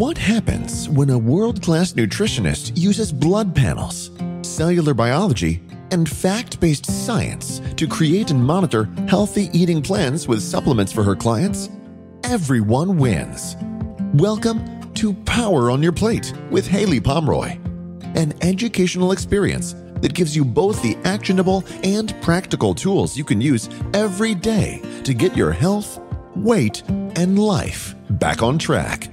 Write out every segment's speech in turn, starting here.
What happens when a world-class nutritionist uses blood panels, cellular biology, and fact-based science to create and monitor healthy eating plans with supplements for her clients? Everyone wins. Welcome to Power on Your Plate with Haylie Pomroy, an educational experience that gives you both the actionable and practical tools you can use every day to get your health, weight, and life back on track.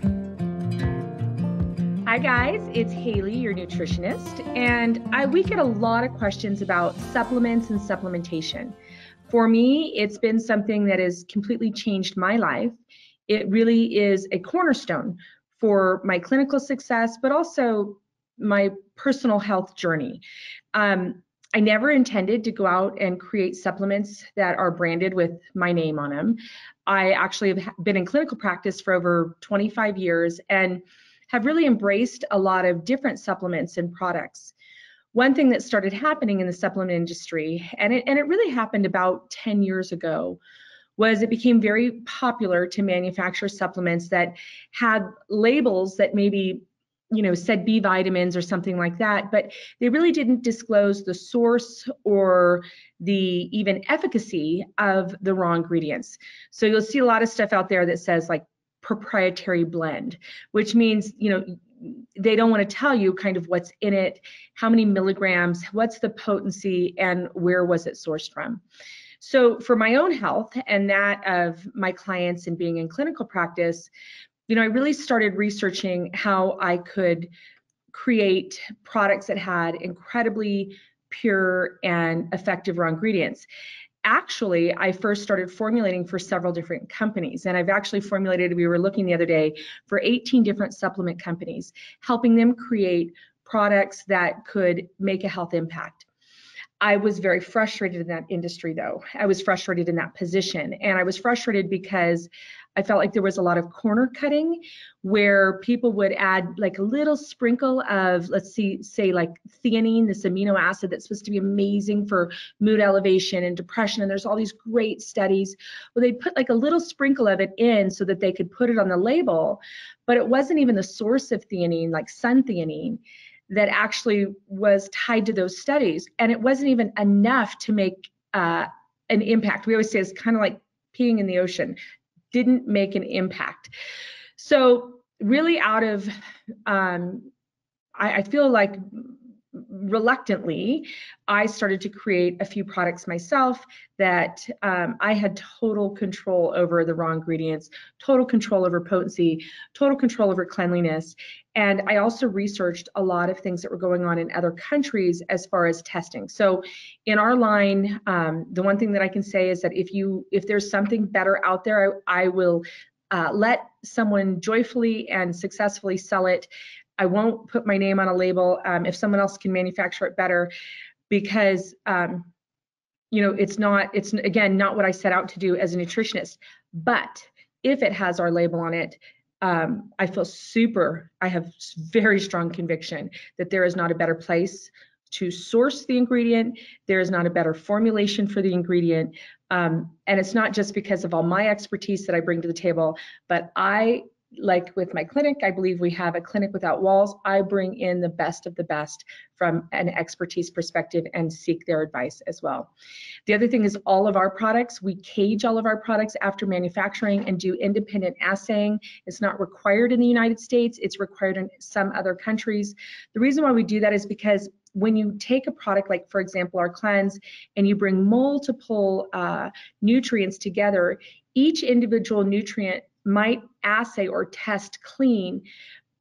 Hi guys, it's Haylie, your nutritionist, and we get a lot of questions about supplements and supplementation. For me, it's been something that has completely changed my life. It really is a cornerstone for my clinical success, but also my personal health journey. I never intended to go out and create supplements that are branded with my name on them. I actually have been in clinical practice for over 25 years and have really embraced a lot of different supplements and products. One thing that started happening in the supplement industry, and it really happened about 10 years ago, was it became very popular to manufacture supplements that had labels that maybe, said B vitamins or something like that, but they really didn't disclose the source or the even efficacy of the raw ingredients. So you'll see a lot of stuff out there that says like proprietary blend, which means, they don't want to tell you kind of what's in it, how many milligrams, what's the potency, and where was it sourced from. So for my own health and that of my clients and being in clinical practice, I really started researching how I could create products that had incredibly pure and effective raw ingredients. Actually, I first started formulating for several different companies, and I've actually formulated, we were looking the other day, for 18 different supplement companies, helping them create products that could make a health impact. I was very frustrated in that industry, though. I was frustrated in that position, and I was frustrated because I felt like there was a lot of corner cutting where people would add like a little sprinkle of, say like theanine, this amino acid that's supposed to be amazing for mood elevation and depression, and there's all these great studies. Well, they'd put like a little sprinkle of it in so that they could put it on the label, but it wasn't even the source of theanine, like suntheanine, that actually was tied to those studies. And it wasn't even enough to make an impact. We always say it's kind of like peeing in the ocean, didn't make an impact. So really out of, I feel like reluctantly, I started to create a few products myself that I had total control over the raw ingredients, total control over potency, total control over cleanliness. And I also researched a lot of things that were going on in other countries as far as testing. So in our line, the one thing that I can say is that if there's something better out there, I will let someone joyfully and successfully sell it. I won't put my name on a label if someone else can manufacture it better, because it's again not what I set out to do as a nutritionist. But if it has our label on it, I have very strong conviction that there is not a better place to source the ingredient. There is not a better formulation for the ingredient. And it's not just because of all my expertise that I bring to the table, but like with my clinic, I believe we have a clinic without walls. I bring in the best of the best from an expertise perspective and seek their advice as well. The other thing is all of our products, we cage all of our products after manufacturing and do independent assaying. It's not required in the United States. It's required in some other countries. The reason why we do that is because when you take a product like, for example, our cleanse, and you bring multiple nutrients together, each individual nutrient might assay or test clean,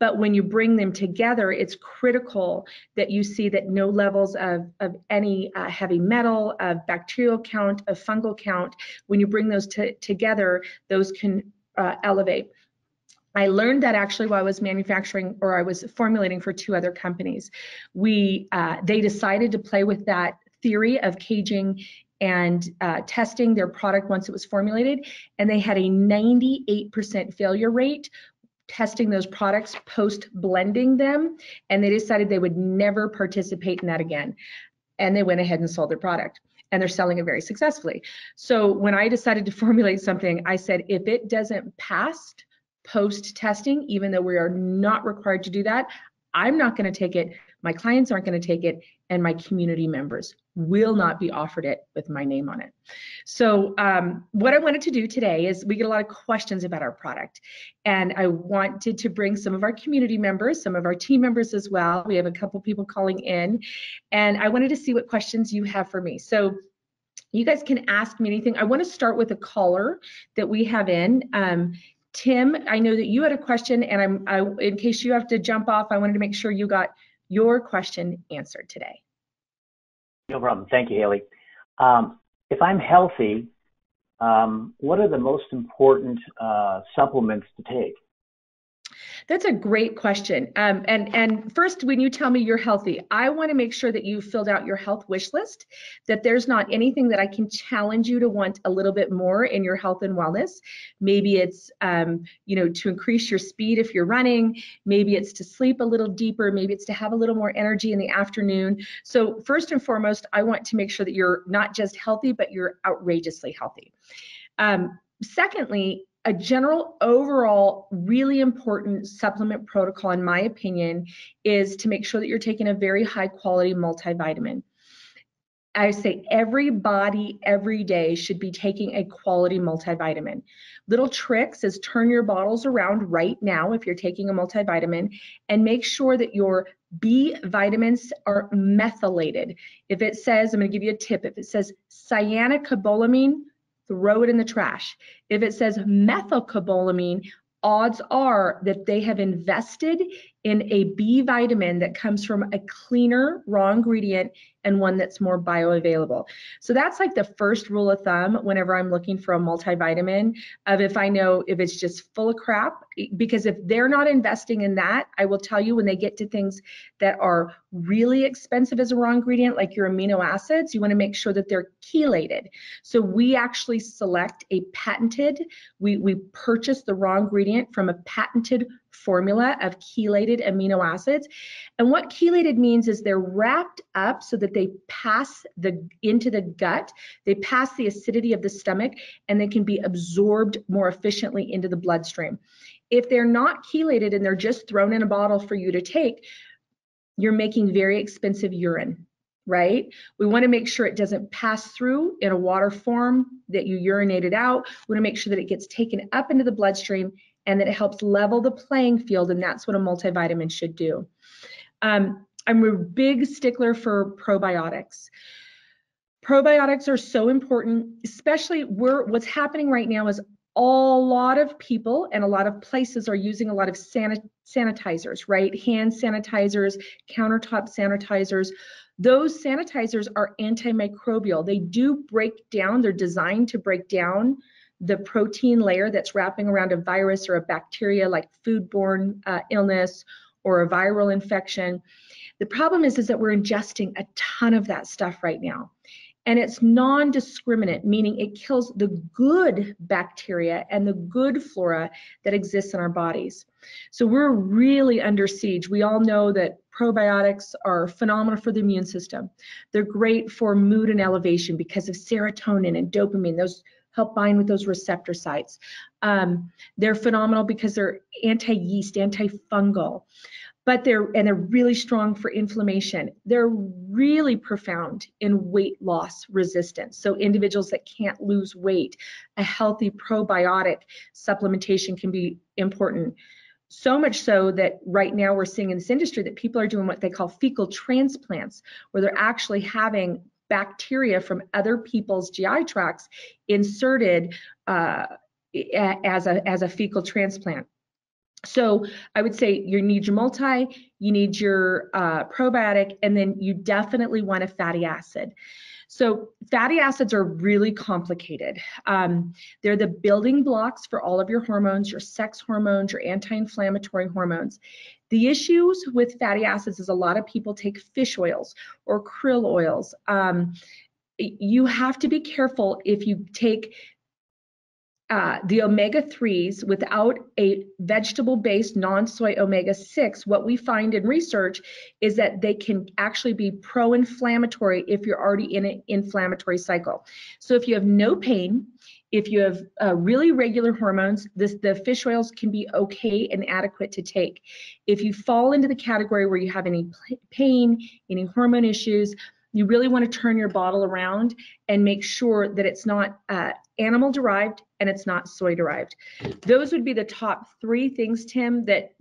but when you bring them together, it's critical that you see that no levels of any heavy metal, of bacterial count, of fungal count, when you bring those together, those can elevate. I learned that actually while I was manufacturing, or I was formulating for two other companies. They decided to play with that theory of caging and testing their product once it was formulated, and they had a 98% failure rate testing those products post blending them, and they decided they would never participate in that again, and they went ahead and sold their product, and they're selling it very successfully. So when I decided to formulate something, I said, if it doesn't pass post-testing, even though we are not required to do that. I'm not going to take it. My clients aren't going to take it, and my community members will not be offered it with my name on it. So what I wanted to do today is we get a lot of questions about our product, and I wanted to bring some of our community members, some of our team members as well. We have a couple people calling in, and I wanted to see what questions you have for me. So you guys can ask me anything. I want to start with a caller that we have in. Tim, I know that you had a question, and in case you have to jump off, I wanted to make sure you got your question answered today. No problem. Thank you, Haylie. If I'm healthy, what are the most important supplements to take? That's a great question. And first, when you tell me you're healthy, I want to make sure that you filled out your health wish list, that there's not anything that I can challenge you to want a little bit more in your health and wellness. Maybe it's, to increase your speed if you're running. Maybe it's to sleep a little deeper. Maybe it's to have a little more energy in the afternoon. So first and foremost, I want to make sure that you're not just healthy, but you're outrageously healthy. Secondly, a general overall really important supplement protocol, in my opinion, is to make sure that you're taking a very high quality multivitamin. I say everybody every day should be taking a quality multivitamin. Little tricks is turn your bottles around right now if you're taking a multivitamin, and make sure that your B vitamins are methylated. If it says, I'm going to give you a tip, if it says cyanocobalamin, throw it in the trash. If it says methylcobalamin, odds are that they have invested in a B vitamin that comes from a cleaner raw ingredient and one that's more bioavailable. So that's like the first rule of thumb whenever I'm looking for a multivitamin, of if I know if it's just full of crap, because if they're not investing in that, I will tell you when they get to things that are really expensive as a raw ingredient, like your amino acids, you want to make sure that they're chelated. So we actually select a patented, we purchase the raw ingredient from a patented formula of chelated amino acids. And what chelated means is they're wrapped up so that they pass into the gut, they pass the acidity of the stomach, and they can be absorbed more efficiently into the bloodstream. If they're not chelated and they're just thrown in a bottle for you to take, you're making very expensive urine, right? We want to make sure it doesn't pass through in a water form that you urinate it out. We want to make sure that it gets taken up into the bloodstream and that it helps level the playing field, and that's what a multivitamin should do. I'm a big stickler for probiotics. Probiotics are so important, especially what's happening right now is a lot of people and a lot of places are using a lot of sanitizers, right? Hand sanitizers, countertop sanitizers. Those sanitizers are antimicrobial. They do break down, they're designed to break down the protein layer that's wrapping around a virus or a bacteria like foodborne illness or a viral infection. The problem is that we're ingesting a ton of that stuff right now. And it's non-discriminate, meaning it kills the good bacteria and the good flora that exists in our bodies. So we're really under siege. We all know that probiotics are phenomenal for the immune system. They're great for mood and elevation because of serotonin and dopamine. Those help bind with those receptor sites. They're phenomenal because they're anti-yeast, antifungal. But they're really strong for inflammation. They're really profound in weight loss resistance. So individuals that can't lose weight, a healthy probiotic supplementation can be important. So much so that right now we're seeing in this industry that people are doing what they call fecal transplants, where they're actually having bacteria from other people's GI tracts inserted as a fecal transplant. So I would say you need your multi, you need your probiotic, and then you definitely want a fatty acid. So fatty acids are really complicated. They're the building blocks for all of your hormones, your sex hormones, your anti-inflammatory hormones. The issues with fatty acids is a lot of people take fish oils or krill oils. You have to be careful if you take the omega-3s without a vegetable-based non-soy omega-6, what we find in research is that they can actually be pro-inflammatory if you're already in an inflammatory cycle. So if you have no pain, if you have really regular hormones, the fish oils can be okay and adequate to take. If you fall into the category where you have any pain, any hormone issues, you really want to turn your bottle around and make sure that it's not animal derived and it's not soy derived. Those would be the top 3 things, Tim, that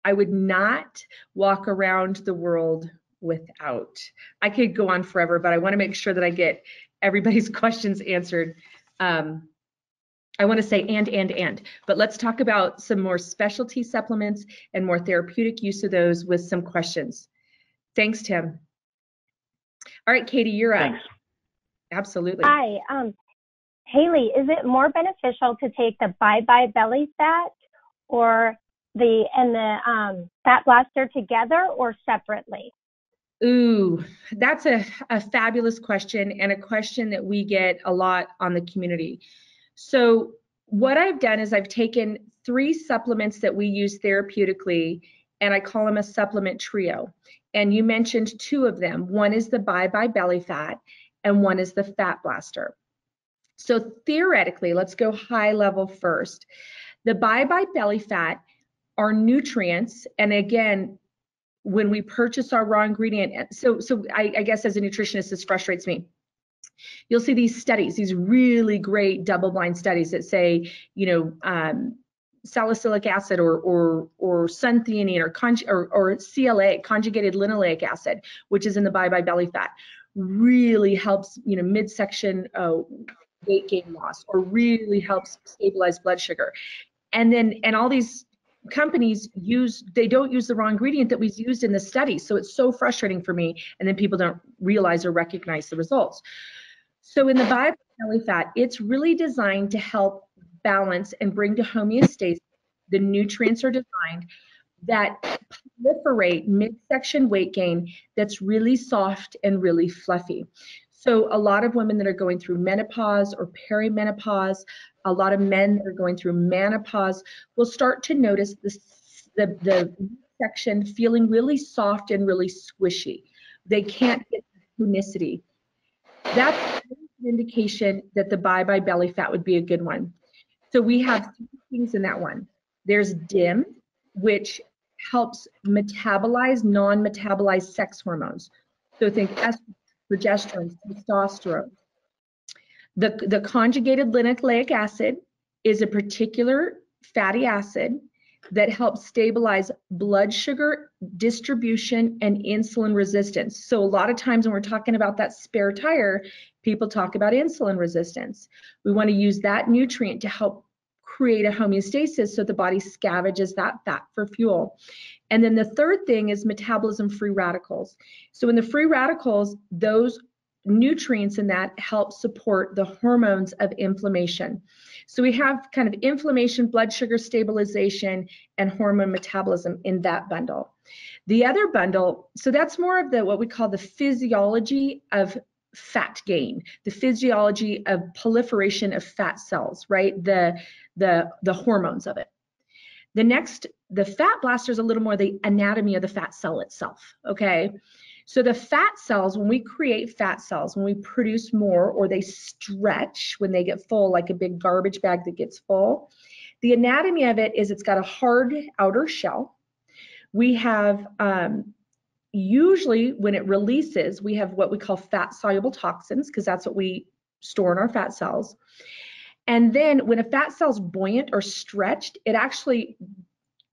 I would not walk around the world without. I could go on forever, but I want to make sure that I get everybody's questions answered. I want to say and, but let's talk about some more specialty supplements and more therapeutic use of those with some questions. Thanks, Tim. All right, Katie, you're up. Thanks. Absolutely. Hi, Haylie, is it more beneficial to take the bye-bye belly fat or the fat blaster together or separately? Ooh, that's a fabulous question, and a question that we get a lot on the community. So what I've done is I've taken 3 supplements that we use therapeutically, and I call them a supplement trio. And you mentioned 2 of them. One is the bye-bye belly fat, and one is the fat blaster. So theoretically, let's go high level first. The bye-bye belly fat are nutrients, and again, when we purchase our raw ingredient, so I guess as a nutritionist, this frustrates me. You'll see these studies, these really great double-blind studies that say, salicylic acid or suntheanine or CLA, conjugated linoleic acid, which is in the bye-bye belly fat, really helps, midsection weight gain loss, or really helps stabilize blood sugar. And all these companies don't use the raw ingredient that was used in the study. So it's so frustrating for me. And then people don't realize or recognize the results. So in the bye-bye belly fat, it's really designed to help balance and bring to homeostasis. The nutrients are designed that proliferate midsection weight gain that's really soft and really fluffy. So a lot of women that are going through menopause or perimenopause, a lot of men that are going through menopause will start to notice the midsection feeling really soft and really squishy. They can't get the tonicity. That's an indication that the bye-bye belly fat would be a good one. So we have 3 things in that one. There's DIM, which helps metabolize non-metabolized sex hormones. So think estrogen, progesterone, testosterone. The conjugated linoleic acid is a particular fatty acid that helps stabilize blood sugar distribution and insulin resistance. So a lot of times when we're talking about that spare tire, people talk about insulin resistance. We want to use that nutrient to help create a homeostasis so the body scavenges that fat for fuel. And then the third thing is metabolism free radicals. So in the free radicals, those nutrients in that help support the hormones of inflammation. So we have kind of inflammation, blood sugar stabilization, and hormone metabolism in that bundle. The other bundle, so that's more of what we call the physiology of fat gain, the physiology of proliferation of fat cells, right? The hormones of it. The fat blaster is a little more the anatomy of the fat cell itself, okay? So the fat cells, when we create fat cells, when we produce more or they stretch when they get full, like a big garbage bag that gets full, the anatomy of it is it's got a hard outer shell. We have, usually when it releases, we have what we call fat soluble toxins, because that's what we store in our fat cells. And then when a fat cell's buoyant or stretched, it actually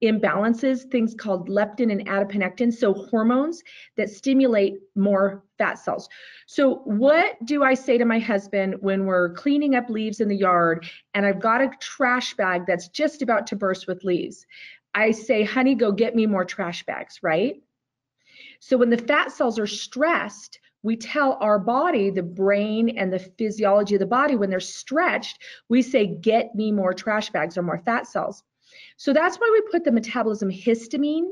imbalances things called leptin and adiponectin, so hormones that stimulate more fat cells. So what do I say to my husband when we're cleaning up leaves in the yard and I've got a trash bag that's just about to burst with leaves? I say, honey, go get me more trash bags, right? So when the fat cells are stressed, we tell our body, the brain and the physiology of the body, when they're stretched, we say, get me more trash bags or more fat cells. So that's why we put the metabolism histamine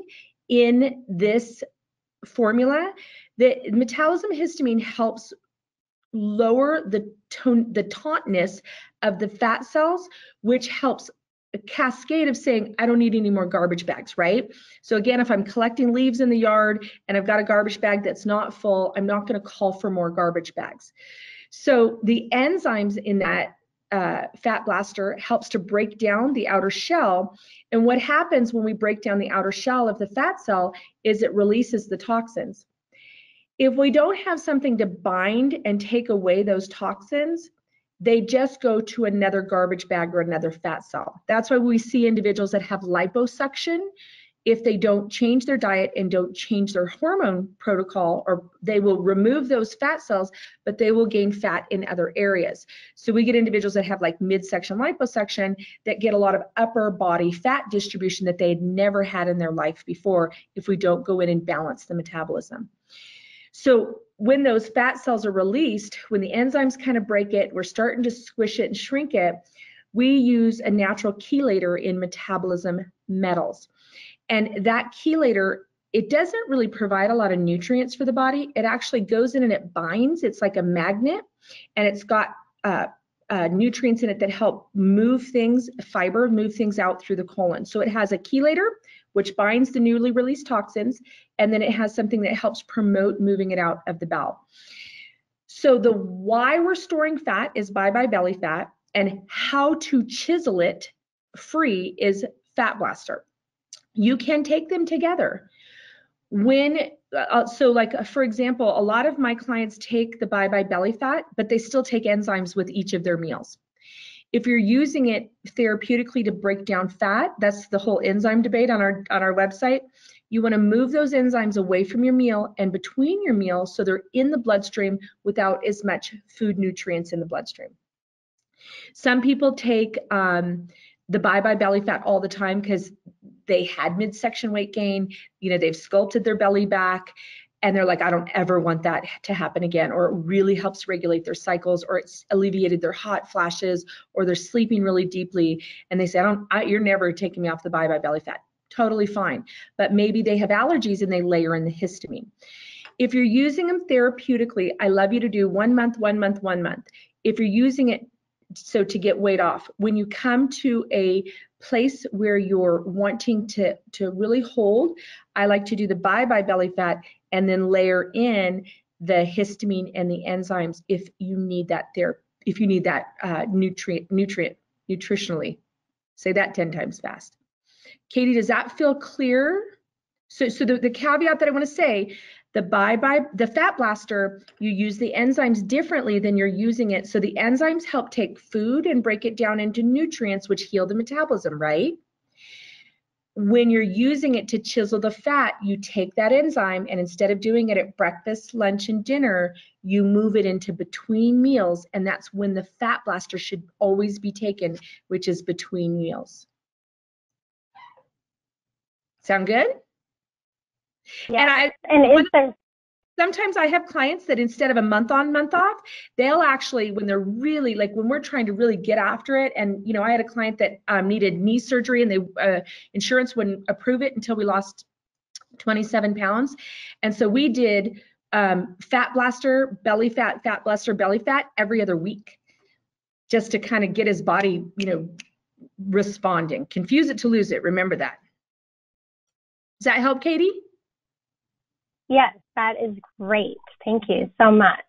in this formula. The metabolism histamine helps lower the tautness of the fat cells, which helps a cascade of saying, I don't need any more garbage bags, right? So again, if I'm collecting leaves in the yard and I've got a garbage bag that's not full, I'm not going to call for more garbage bags. So the enzymes in that fat blaster helps to break down the outer shell. And what happens when we break down the outer shell of the fat cell is it releases the toxins. If we don't have something to bind and take away those toxins, they just go to another garbage bag or another fat cell. That's why we see individuals that have liposuction. If they don't change their diet and don't change their hormone protocol, or they will remove those fat cells, but they will gain fat in other areas. So we get individuals that have like midsection liposuction that get a lot of upper body fat distribution that they had never had in their life before if we don't go in and balance the metabolism. So when those fat cells are released, when the enzymes kind of break it, we're starting to squish it and shrink it, we use a natural chelator in metabolism metals. And that chelator, it doesn't really provide a lot of nutrients for the body. It actually goes in and it binds. It's like a magnet, and it's got nutrients in it that help move things, fiber, move things out through the colon. So it has a chelator, which binds the newly released toxins, and then it has something that helps promote moving it out of the bowel. So the why we're storing fat is bye-bye belly fat, and how to chisel it free is Fat Blaster. You can take them together. So like, for example, a lot of my clients take the bye-bye belly fat, but they still take enzymes with each of their meals. If you're using it therapeutically to break down fat, that's the whole enzyme debate on our website. You want to move those enzymes away from your meal and between your meals so they're in the bloodstream without as much food nutrients in the bloodstream. Some people take the bye-bye belly fat all the time because they had midsection weight gain, they've sculpted their belly back, and they're like, I don't ever want that to happen again, or it really helps regulate their cycles, or it's alleviated their hot flashes, or they're sleeping really deeply, and they say, you're never taking me off the bye-bye belly fat. Totally fine. But maybe they have allergies and they layer in the histamine. If you're using them therapeutically, I love you to do 1 month, 1 month, 1 month. If you're using it so to get weight off, when you come to a place where you're wanting to really hold, I like to do the bye-bye belly fat and then layer in the histamine and the enzymes if you need that nutritionally. Say that 10 times fast. Katie, does that feel clear? So the caveat that I want to say, the Fat Blaster, you use the enzymes differently than you're using it. So the enzymes help take food and break it down into nutrients, which heal the metabolism, right? When you're using it to chisel the fat, you take that enzyme, and instead of doing it at breakfast, lunch, and dinner, you move it into between meals, and that's when the Fat Blaster should always be taken, which is between meals. Sound good? Yeah. Sometimes I have clients that instead of a month on, month off, they'll actually, when they're really, like when we're trying to really get after it, and I had a client that needed knee surgery, and they insurance wouldn't approve it until we lost 27 pounds. And so we did Fat Blaster, belly fat, Fat Blaster, belly fat every other week, just to kind of get his body, responding. Confuse it to lose it. Remember that. Does that help, Katie? Yes, that is great. Thank you so much.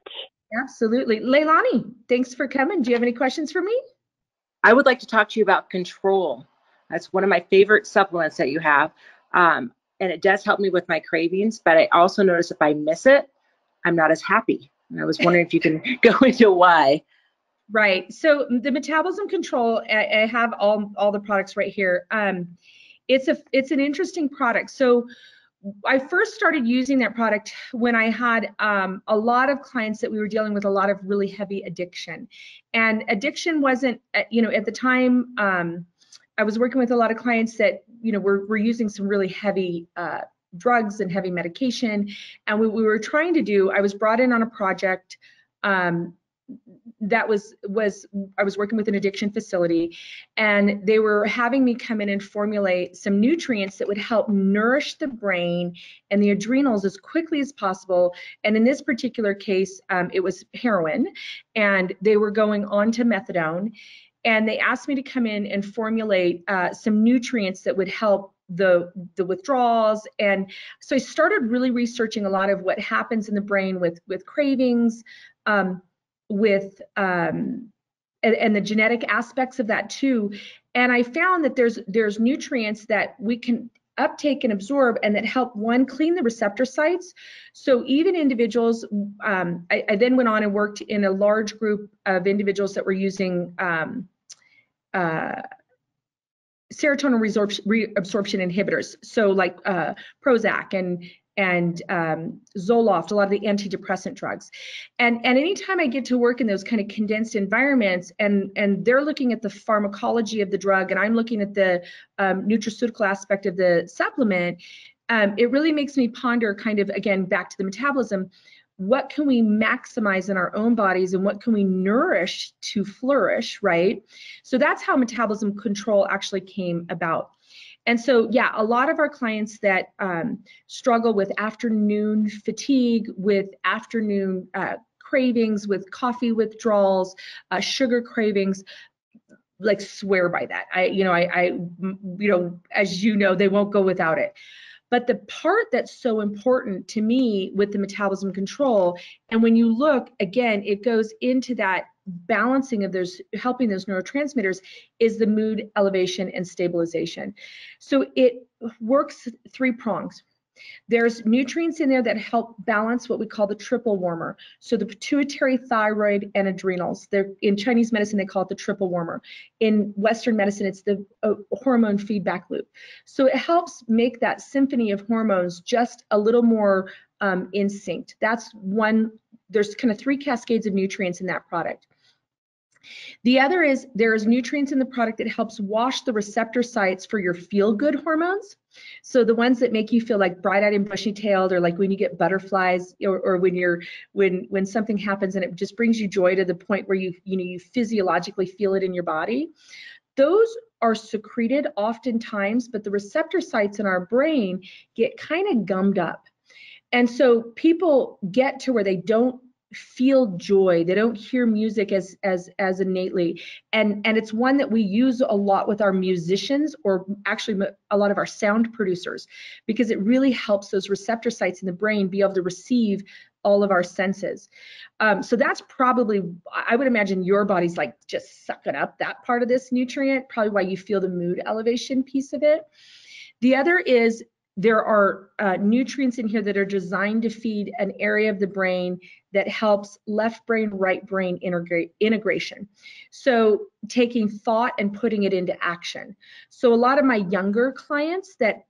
Absolutely. Leilani, thanks for coming. Do you have any questions for me? I would like to talk to you about Control. That's one of my favorite supplements that you have. And it does help me with my cravings, but I also notice if I miss it, I'm not as happy. And I was wondering if you can go into why. Right. So the Metabolism Control, I have all the products right here. It's an interesting product. So I first started using that product when I had a lot of clients that we were dealing with a lot of really heavy addiction. And addiction wasn't, at the time, I was working with a lot of clients that, were using some really heavy drugs and heavy medication. And what we were trying to do, I was brought in on a project that was I was working with an addiction facility, and they were having me come in and formulate some nutrients that would help nourish the brain and the adrenals as quickly as possible. And in this particular case, it was heroin, and they were going on to methadone. And they asked me to come in and formulate some nutrients that would help the withdrawals. And so I started really researching a lot of what happens in the brain with cravings, and the genetic aspects of that too. And I found that there's nutrients that we can uptake and absorb, and that help, one, clean the receptor sites. So even individuals, I then went on and worked in a large group of individuals that were using serotonin reabsorption inhibitors, so like Prozac and Zoloft, a lot of the antidepressant drugs. And anytime I get to work in those kind of condensed environments, and they're looking at the pharmacology of the drug, and I'm looking at the nutraceutical aspect of the supplement, it really makes me ponder, kind of, again, back to the metabolism. What can we maximize in our own bodies, and what can we nourish to flourish, right? So that's how Metabolism Control actually came about. And so, yeah, a lot of our clients that struggle with afternoon fatigue, with afternoon cravings, with coffee withdrawals, sugar cravings, like, swear by that. As you know, they won't go without it. But the part that's so important to me with the Metabolism Control, and when you look, again, it goes into that balancing of those, helping those neurotransmitters, is the mood elevation and stabilization. So it works 3 prongs. There's nutrients in there that help balance what we call the triple warmer. So the pituitary, thyroid, and adrenals. In Chinese medicine, they call it the triple warmer. In Western medicine, it's the hormone feedback loop. So it helps make that symphony of hormones just a little more in sync. That's one. There's kind of 3 cascades of nutrients in that product. The other is, there's nutrients in the product that helps wash the receptor sites for your feel-good hormones. So the ones that make you feel like bright-eyed and bushy-tailed, or like when you get butterflies, or when something happens and it just brings you joy to the point where you physiologically feel it in your body. Those are secreted oftentimes, but the receptor sites in our brain get kind of gummed up. And so people get to where they don't feel joy, they don't hear music as innately, and it's one that we use a lot with our musicians, or actually a lot of our sound producers, because it really helps those receptor sites in the brain be able to receive all of our senses. So that's probably, I would imagine, your body's like just sucking up that part of this nutrient, probably why you feel the mood elevation piece of it. The other is, there are nutrients in here that are designed to feed an area of the brain that helps left brain, right brain integration. So taking thought and putting it into action. So a lot of my younger clients that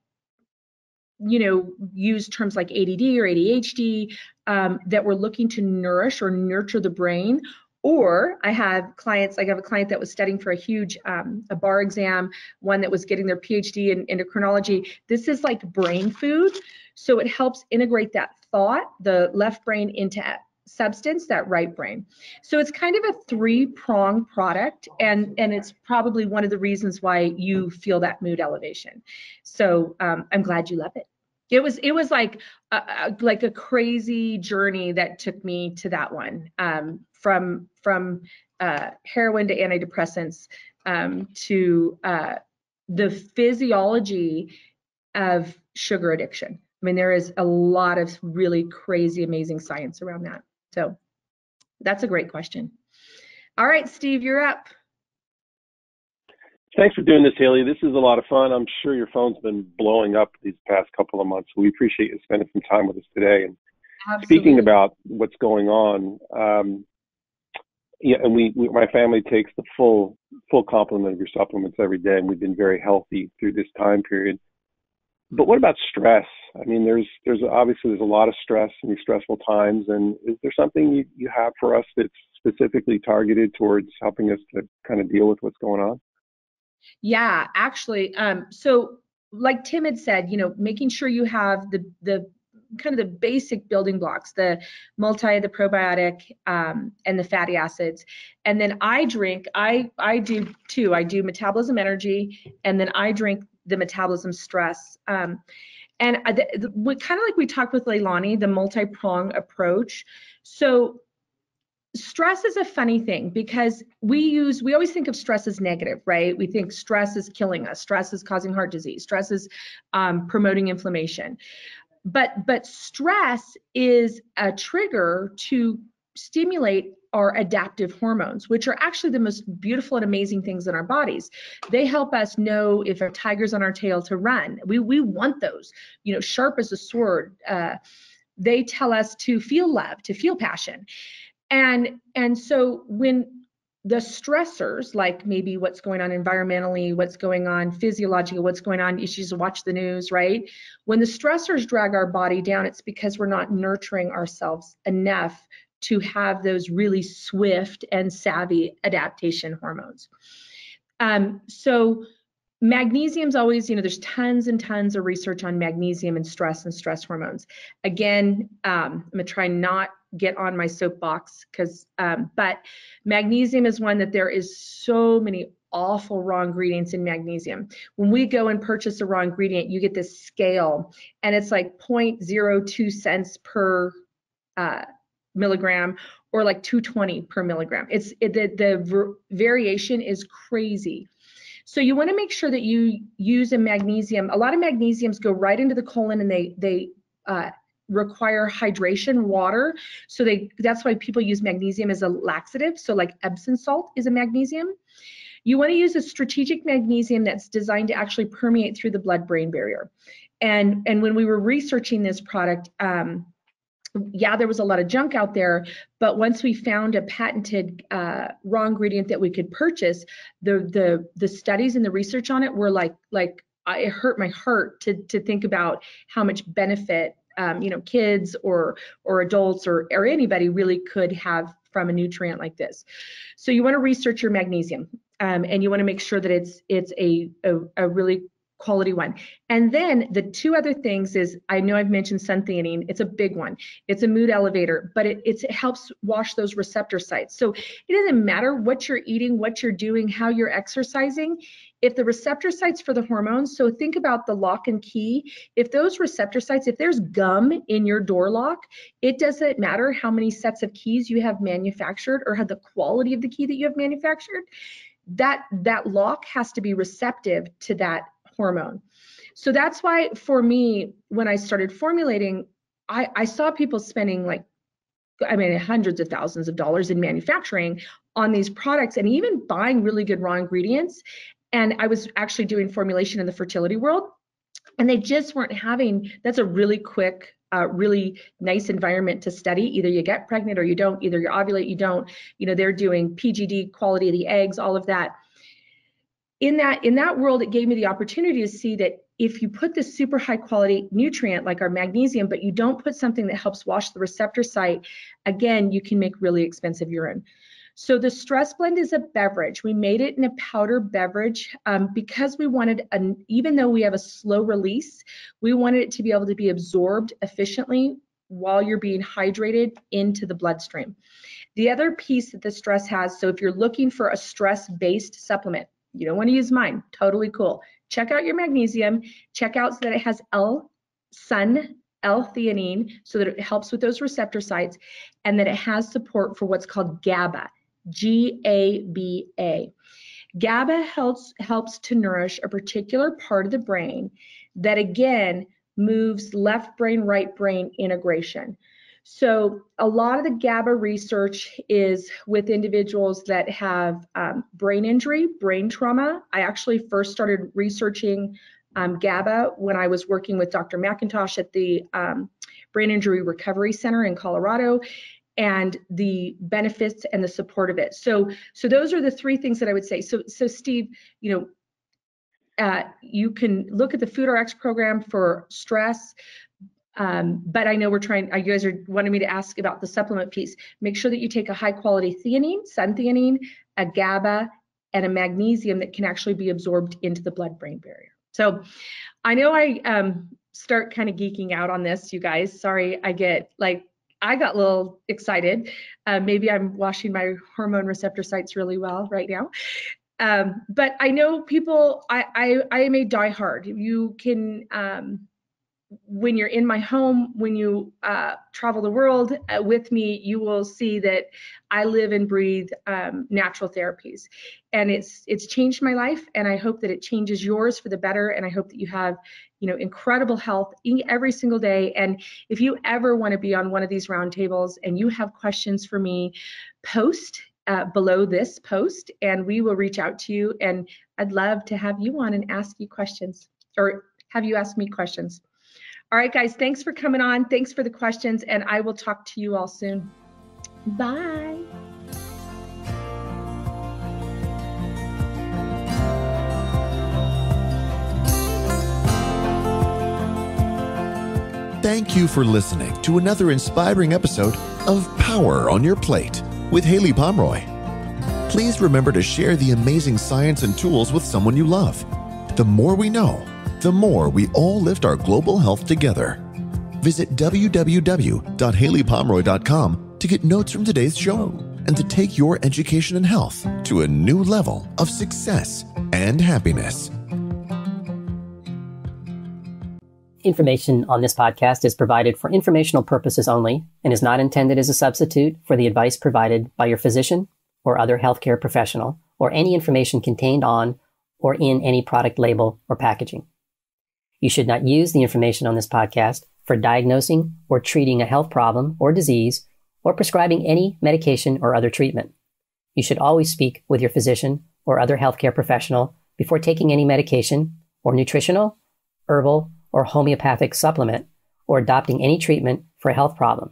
use terms like ADD or ADHD, that were looking to nourish or nurture the brain. Or I have a client that was studying for a huge a bar exam, one that was getting their PhD in endocrinology. This is like brain food. So it helps integrate that thought, the left brain, into substance, that right brain. So it's kind of a 3-pronged product, and it's probably one of the reasons why you feel that mood elevation. So I'm glad you love it. It was like a crazy journey that took me to that one, from heroin to antidepressants, to the physiology of sugar addiction. I mean, there is a lot of really crazy, amazing science around that. So that's a great question. All right, Steve, you're up. Thanks for doing this, Haylie. This is a lot of fun. I'm sure your phone's been blowing up these past couple of months. We appreciate you spending some time with us today. And Absolutely. Speaking about what's going on, and my family takes the full complement of your supplements every day, and we've been very healthy through this time period. But what about stress? I mean, there's obviously a lot of stress in these stressful times, and is there something you have for us that's specifically targeted towards helping us to kind of deal with what's going on? Yeah, actually, so like Tim had said, making sure you have the kind of the basic building blocks, the probiotic, and the fatty acids. And then I drink, I do two. I do metabolism energy, and then I drink the metabolism stress. And kind of like we talked with Leilani, the multi-prong approach. So stress is a funny thing because we always think of stress as negative, right? We think stress is killing us, stress is causing heart disease, stress is promoting inflammation. But stress is a trigger to stimulate our adaptive hormones, which are actually the most beautiful and amazing things in our bodies. They help us know if a tiger's on our tail to run. We want those, sharp as a sword. They tell us to feel love, to feel passion. And so when the stressors, like maybe what's going on environmentally, what's going on physiologically, what's going on, you just watch the news, right? When the stressors drag our body down, it's because we're not nurturing ourselves enough to have those really swift and savvy adaptation hormones. So magnesium's always, there's tons and tons of research on magnesium and stress hormones. Again, I'm gonna try not get on my soapbox but magnesium is one that there is so many awful raw ingredients in magnesium. When we go and purchase a raw ingredient, you get this scale and it's like 0.02 cents per milligram, or like 220 per milligram. The variation is crazy. So you want to make sure that you use a magnesium. A lot of magnesiums go right into the colon, and they require hydration, water. So that's why people use magnesium as a laxative. So like Epsom salt is a magnesium. You want to use a strategic magnesium that's designed to actually permeate through the blood-brain barrier. And when we were researching this product, there was a lot of junk out there, but once we found a patented raw ingredient that we could purchase, the studies and the research on it were like it hurt my heart to think about how much benefit kids or adults or anybody really could have from a nutrient like this. So you want to research your magnesium, and you want to make sure that it's a really quality one. And then the two other things is, I know I've mentioned suntheanine. It's a big one. It's a mood elevator, but it helps wash those receptor sites. So it doesn't matter what you're eating, what you're doing, how you're exercising. If the receptor sites for the hormones, so think about the lock and key. If those receptor sites, if there's gum in your door lock, it doesn't matter how many sets of keys you have manufactured or how the quality of the key that you have manufactured. That lock has to be receptive to that hormone. So that's why for me, when I started formulating, I saw people spending hundreds of thousands of dollars in manufacturing on these products and even buying really good raw ingredients. And I was actually doing formulation in the fertility world, and they just weren't having, that's a really quick, really nice environment to study. Either you get pregnant or you don't, either you ovulate, you don't, they're doing PGD, quality of the eggs, all of that. In that world, it gave me the opportunity to see that if you put this super high quality nutrient like our magnesium, but you don't put something that helps wash the receptor site, again, you can make really expensive urine. So the stress blend is a beverage. We made it in a powder beverage because we wanted, even though we have a slow release, we wanted it to be able to be absorbed efficiently while you're being hydrated into the bloodstream. The other piece that the stress has, so if you're looking for a stress-based supplement, you don't want to use mine, totally cool. Check out your magnesium, check out so that it has L-theanine, so that it helps with those receptor sites, and that it has support for what's called GABA, G-A-B-A. GABA helps to nourish a particular part of the brain that, again, moves left brain, right brain integration. So a lot of the GABA research is with individuals that have brain injury, brain trauma. I actually first started researching GABA when I was working with Dr. McIntosh at the Brain Injury Recovery Center in Colorado, and the benefits and the support of it. So those are the three things that I would say. So Steve, you can look at the FoodRx program for stress. But I know you guys are wanting me to ask about the supplement piece. Make sure that you take a high quality theanine, suntheanine, a GABA, and a magnesium that can actually be absorbed into the blood-brain barrier. So I know I start kind of geeking out on this, you guys. Sorry, I got a little excited. Maybe I'm washing my hormone receptor sites really well right now. But I know people, I am a diehard. You can, when you're in my home, when you travel the world with me, you will see that I live and breathe natural therapies, and it's changed my life, and I hope that it changes yours for the better, and I hope that you have, incredible health every single day. And if you ever want to be on one of these roundtables and you have questions for me, post below this post, and we will reach out to you, and I'd love to have you on and ask you questions, or have you ask me questions. All right, guys, thanks for coming on. Thanks for the questions, and I will talk to you all soon. Bye. Thank you for listening to another inspiring episode of Power on Your Plate with Haylie Pomroy. Please remember to share the amazing science and tools with someone you love. The more we know, the more we all lift our global health together. Visit www.hayliepomroy.com to get notes from today's show and to take your education and health to a new level of success and happiness. Information on this podcast is provided for informational purposes only and is not intended as a substitute for the advice provided by your physician or other healthcare professional, or any information contained on or in any product label or packaging. You should not use the information on this podcast for diagnosing or treating a health problem or disease, or prescribing any medication or other treatment. You should always speak with your physician or other healthcare professional before taking any medication or nutritional, herbal, or homeopathic supplement, or adopting any treatment for a health problem.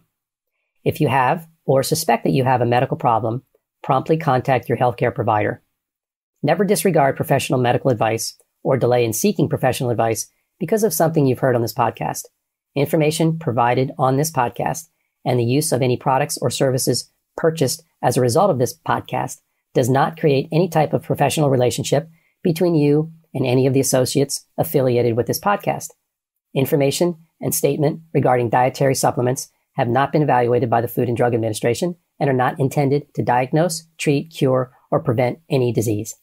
If you have or suspect that you have a medical problem, promptly contact your healthcare provider. Never disregard professional medical advice or delay in seeking professional advice because of something you've heard on this podcast. Information provided on this podcast and the use of any products or services purchased as a result of this podcast does not create any type of professional relationship between you and any of the associates affiliated with this podcast. Information and statement regarding dietary supplements have not been evaluated by the Food and Drug Administration and are not intended to diagnose, treat, cure, or prevent any disease.